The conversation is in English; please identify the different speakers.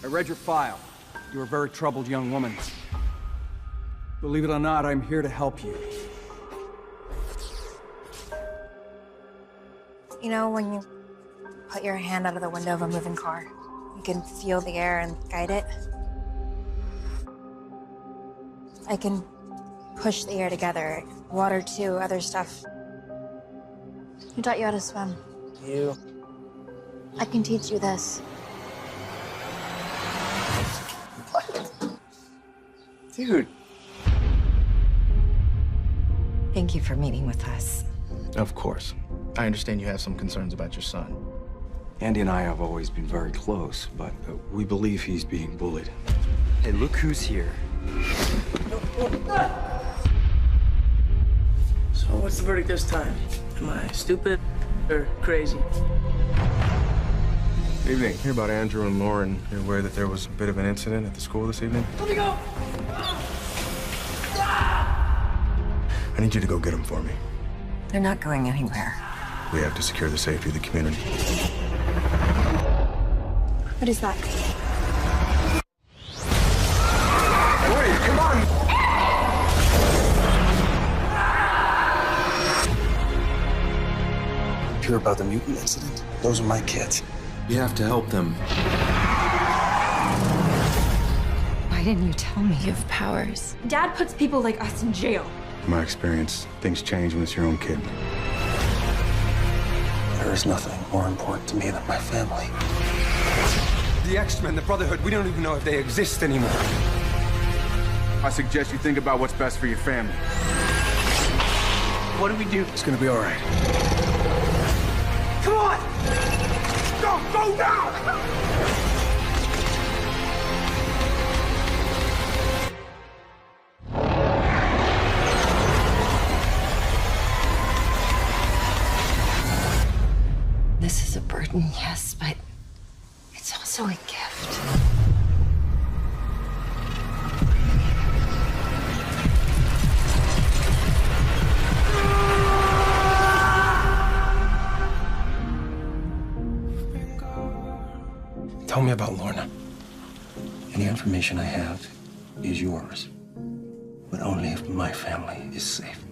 Speaker 1: read your file. You're a very troubled young woman. Believe it or not, I'm here to help you.
Speaker 2: You know, when you put your hand out of the window of a moving car, you can feel the air and guide it. I can push the air together, water too, other stuff. Who taught you how to swim?
Speaker 3: You.
Speaker 2: I can teach you this.
Speaker 3: What? Dude.
Speaker 4: Thank you for meeting with us.
Speaker 5: Of course. I understand you have some concerns about your son.
Speaker 1: Andy and I have always been very close, but we believe he's being bullied.
Speaker 3: Hey, look who's here.
Speaker 6: So what's the verdict this time? Am I stupid or crazy?
Speaker 7: Evening. Hear about Andrew and Lauren. You're aware that there was a bit of an incident at the school this evening?
Speaker 6: Let me go!
Speaker 7: I need you to go get them for me.
Speaker 4: They're not going anywhere.
Speaker 7: We have to secure the safety of the community.
Speaker 2: What is that?
Speaker 7: Woody, come on!
Speaker 3: Hear about the mutant incident? Those are my kids.
Speaker 8: You have to help them.
Speaker 4: Why didn't you tell me?
Speaker 9: You have powers.
Speaker 10: Dad puts people like us in jail.
Speaker 7: In my experience, things change when it's your own kid.
Speaker 3: There is nothing more important to me than my family.
Speaker 1: The X-Men, the Brotherhood, we don't even know if they exist anymore. I suggest you think about what's best for your family.
Speaker 6: What do we do?
Speaker 1: It's gonna be all right.
Speaker 6: Come on!
Speaker 1: Go now!
Speaker 4: This is a burden, yes, but it's also a gift.
Speaker 3: Tell me about Lorna. Any information I have is yours. But only if my family is safe.